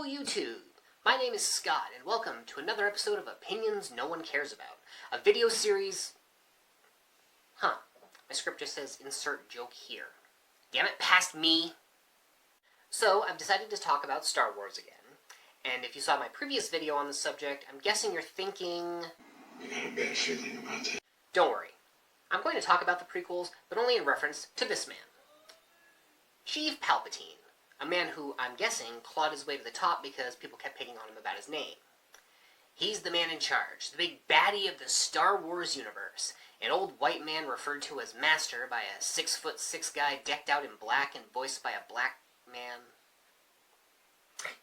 YouTube! My name is Scott, and welcome to another episode of Opinions No One Cares About, a video series... My script just says insert joke here. Damn it, past me! So, I've decided to talk about Star Wars again, and if you saw my previous video on the subject, I'm guessing you're thinking... I got a bad feeling about that. Don't worry. I'm going to talk about the prequels, but only in reference to this man. Sheev Palpatine. A man who, I'm guessing, clawed his way to the top because people kept picking on him about his name. He's the man in charge, the big baddie of the Star Wars universe, an old white man referred to as Master by a 6'6" guy decked out in black and voiced by a black man.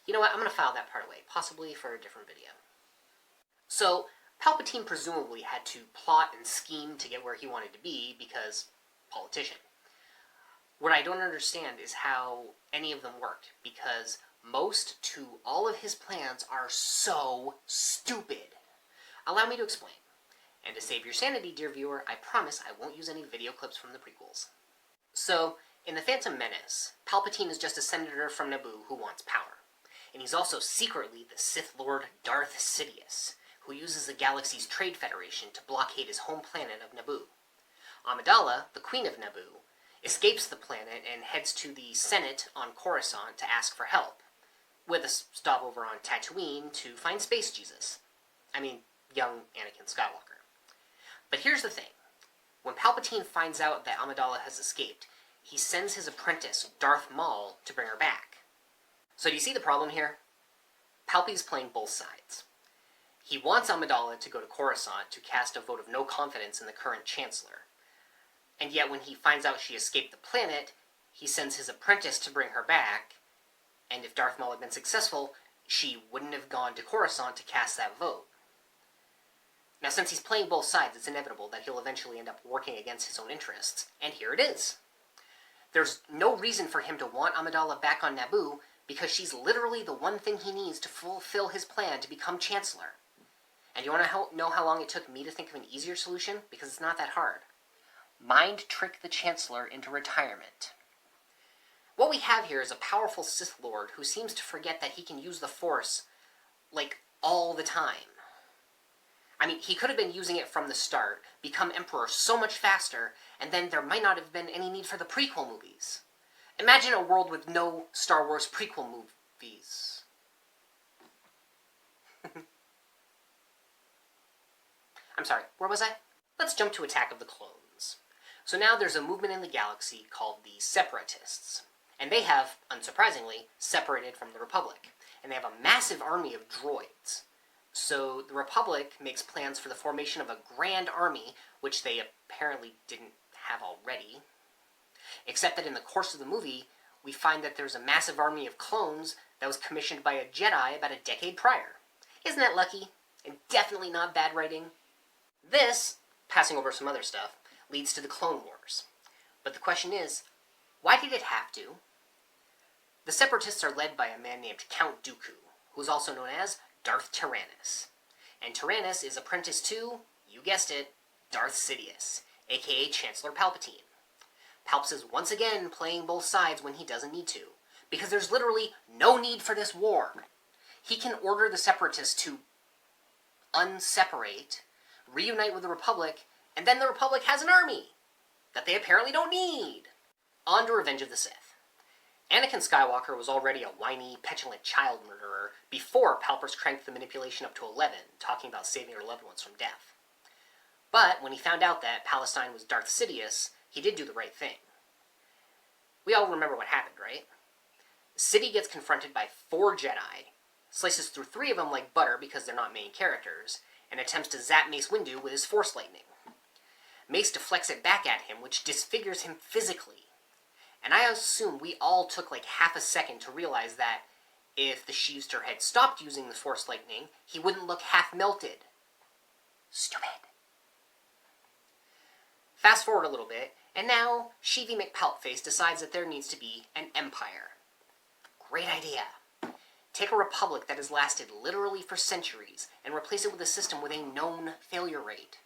You know what, I'm going to file that part away, possibly for a different video. So, Palpatine presumably had to plot and scheme to get where he wanted to be because politician. What I don't understand is how any of them worked, because most to all of his plans are so stupid. Allow me to explain. And to save your sanity, dear viewer, I promise I won't use any video clips from the prequels. So, in The Phantom Menace, Palpatine is just a senator from Naboo who wants power. And he's also secretly the Sith Lord Darth Sidious, who uses the galaxy's trade federation to blockade his home planet of Naboo. Amidala, the Queen of Naboo, escapes the planet and heads to the Senate on Coruscant to ask for help, with a stopover on Tatooine to find Space Jesus. I mean, young Anakin Skywalker. But here's the thing. When Palpatine finds out that Amidala has escaped, he sends his apprentice, Darth Maul, to bring her back. So do you see the problem here? Palpy's playing both sides. He wants Amidala to go to Coruscant to cast a vote of no confidence in the current Chancellor. And yet when he finds out she escaped the planet, he sends his apprentice to bring her back, and if Darth Maul had been successful, she wouldn't have gone to Coruscant to cast that vote. Now, since he's playing both sides, it's inevitable that he'll eventually end up working against his own interests, and here it is. There's no reason for him to want Amidala back on Naboo, because she's literally the one thing he needs to fulfill his plan to become Chancellor. And you want to know how long it took me to think of an easier solution? Because it's not that hard. Mind trick the Chancellor into retirement. What we have here is a powerful Sith Lord who seems to forget that he can use the Force, like, all the time. I mean, he could have been using it from the start, become Emperor so much faster, and then there might not have been any need for the prequel movies. Imagine a world with no Star Wars prequel movies. I'm sorry, where was I? Let's jump to Attack of the Clones. So now there's a movement in the galaxy called the Separatists. And they have, unsurprisingly, separated from the Republic. And they have a massive army of droids. So the Republic makes plans for the formation of a grand army, which they apparently didn't have already. Except that in the course of the movie, we find that there's a massive army of clones that was commissioned by a Jedi about a decade prior. Isn't that lucky? And definitely not bad writing. This, passing over some other stuff, leads to the Clone Wars. But the question is, why did it have to? The Separatists are led by a man named Count Dooku, who's also known as Darth Tyrannus. And Tyrannus is apprenticed to, you guessed it, Darth Sidious, aka Chancellor Palpatine. Palps is once again playing both sides when he doesn't need to, because there's literally no need for this war. He can order the Separatists to unseparate, reunite with the Republic, and then the Republic has an army that they apparently don't need. On to Revenge of the Sith. Anakin Skywalker was already a whiny, petulant child murderer before Palpers cranked the manipulation up to 11, talking about saving her loved ones from death. But when he found out that Palpatine was Darth Sidious, he did do the right thing. We all remember what happened, right? Sidious gets confronted by 4 Jedi, slices through 3 of them like butter because they're not main characters, and attempts to zap Mace Windu with his Force lightning. Mace deflects it back at him, which disfigures him physically. And I assume we all took like half a second to realize that if the Sheevster had stopped using the Force lightning, he wouldn't look half melted. Stupid. Fast forward a little bit, and now Sheevy McPaltface decides that there needs to be an empire. Great idea. Take a republic that has lasted literally for centuries and replace it with a system with a known failure rate.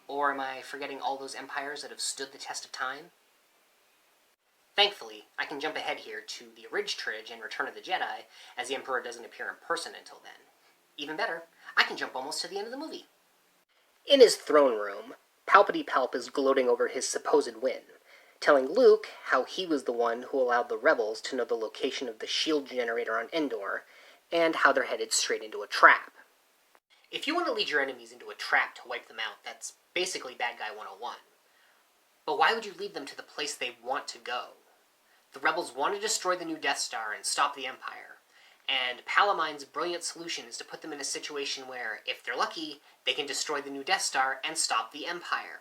Or am I forgetting all those empires that have stood the test of time? Thankfully, I can jump ahead here to the Ridge in Return of the Jedi, as the Emperor doesn't appear in person until then. Even better, I can jump almost to the end of the movie. In his throne room, Palpity Palp is gloating over his supposed win, telling Luke how he was the one who allowed the rebels to know the location of the shield generator on Endor, and how they're headed straight into a trap. If you want to lead your enemies into a trap to wipe them out, that's basically Bad Guy 101. But why would you lead them to the place they want to go? The rebels want to destroy the new Death Star and stop the Empire, and Palamine's brilliant solution is to put them in a situation where, if they're lucky, they can destroy the new Death Star and stop the Empire.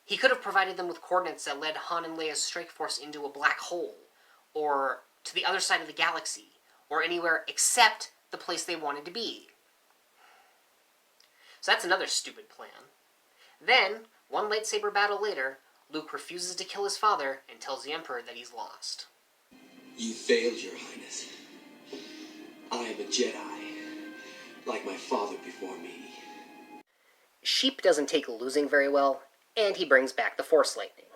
He could have provided them with coordinates that led Han and Leia's strike force into a black hole, or to the other side of the galaxy, or anywhere except the place they wanted to be. So that's another stupid plan. Then, one lightsaber battle later, Luke refuses to kill his father and tells the Emperor that he's lost. You failed, Your Highness. I am a Jedi, like my father before me. Sheep doesn't take losing very well, and he brings back the Force lightning.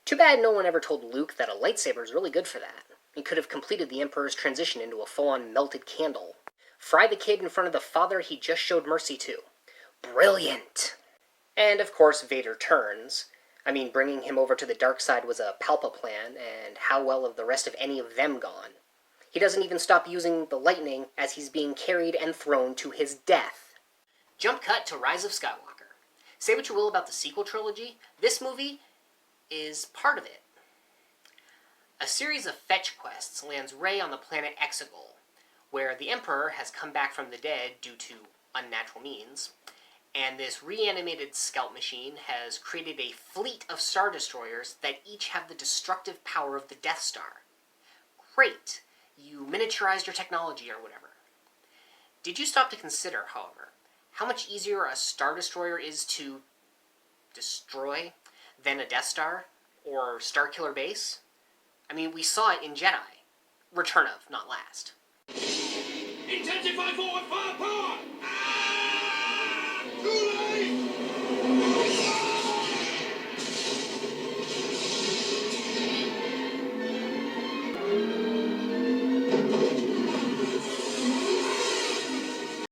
Too bad no one ever told Luke that a lightsaber is really good for that, and could have completed the Emperor's transition into a full-on melted candle. Fry the kid in front of the father he just showed mercy to. Brilliant! And of course Vader turns. Bringing him over to the dark side was a Palpa plan, and how well have the rest of any of them gone? He doesn't even stop using the lightning as he's being carried and thrown to his death. Jump cut to Rise of Skywalker. Say what you will about the sequel trilogy, this movie is part of it. A series of fetch quests lands Rey on the planet Exegol, where the Emperor has come back from the dead due to unnatural means, and this reanimated scout machine has created a fleet of Star Destroyers that each have the destructive power of the Death Star. Great! You miniaturized your technology or whatever. Did you stop to consider, however, how much easier a Star Destroyer is to destroy than a Death Star or Starkiller Base? We saw it in Jedi. Return of, not last. Intensify forward firepower! Too late!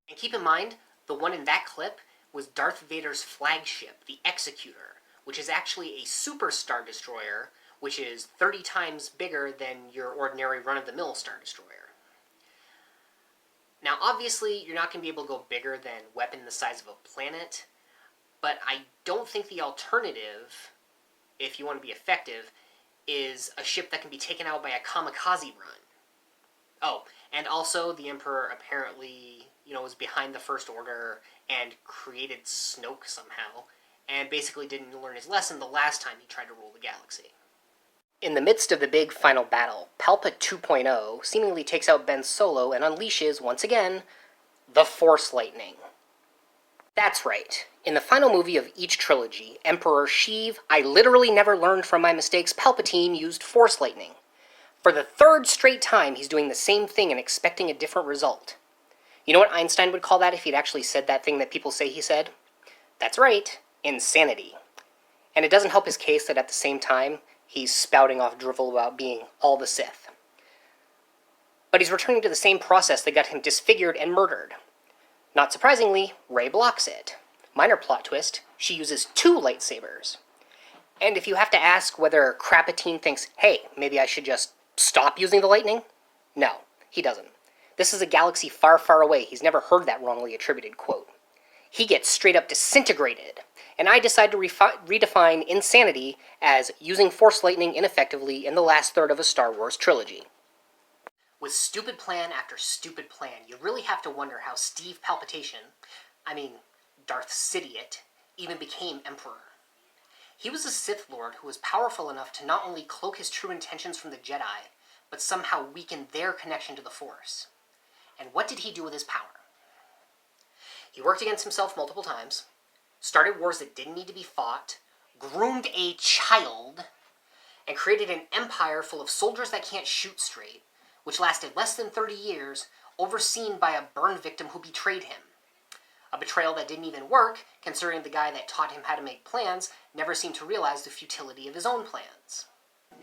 And keep in mind, the one in that clip was Darth Vader's flagship, the Executor, which is actually a Super Star Destroyer, which is 30 times bigger than your ordinary run-of-the-mill Star Destroyer. Now, obviously, you're not going to be able to go bigger than weapon the size of a planet, but I don't think the alternative, if you want to be effective, is a ship that can be taken out by a kamikaze run. Oh, and also the Emperor apparently, was behind the First Order and created Snoke somehow, and basically didn't learn his lesson the last time he tried to rule the galaxy. In the midst of the big final battle, Palpa 2.0 seemingly takes out Ben Solo and unleashes, once again, the Force Lightning. That's right. In the final movie of each trilogy, Emperor Sheev, I literally never learned from my mistakes, Palpatine used Force Lightning. For the third straight time, he's doing the same thing and expecting a different result. You know what Einstein would call that if he'd actually said that thing that people say he said? That's right, insanity. And it doesn't help his case that at the same time, he's spouting off drivel about being all the Sith. But he's returning to the same process that got him disfigured and murdered. Not surprisingly, Rey blocks it. Minor plot twist, she uses 2 lightsabers. And if you have to ask whether Krapatine thinks, hey, maybe I should just stop using the lightning? No, he doesn't. This is a galaxy far, far away. He's never heard that wrongly attributed quote. He gets straight up disintegrated. And I decide to redefine insanity as using Force Lightning ineffectively in the last third of a Star Wars trilogy. With stupid plan after stupid plan, you really have to wonder how Steve Darth Sidious, even became Emperor. He was a Sith Lord who was powerful enough to not only cloak his true intentions from the Jedi, but somehow weaken their connection to the Force. And what did he do with his power? He worked against himself multiple times, started wars that didn't need to be fought, groomed a child, and created an empire full of soldiers that can't shoot straight, which lasted less than 30 years, overseen by a burn victim who betrayed him. A betrayal that didn't even work, considering the guy that taught him how to make plans never seemed to realize the futility of his own plans.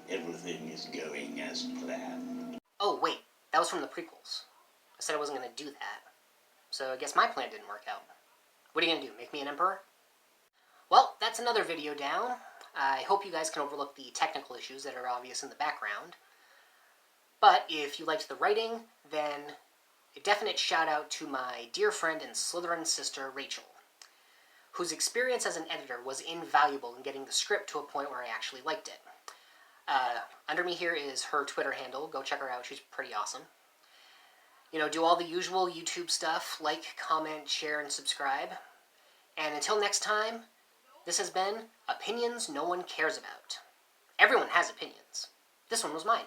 Everything is going as planned. Oh, wait, that was from the prequels. I said I wasn't going to do that. So I guess my plan didn't work out. What are you going to do, make me an emperor? Well, that's another video down. I hope you guys can overlook the technical issues that are obvious in the background. But if you liked the writing, then a definite shout out to my dear friend and Slytherin sister, Rachel, whose experience as an editor was invaluable in getting the script to a point where I actually liked it. Under me here is her Twitter handle. Go check her out. She's pretty awesome. You know, do all the usual YouTube stuff. Like, comment, share, and subscribe. And until next time, this has been Opinions No One Cares About. Everyone has opinions. This one was mine.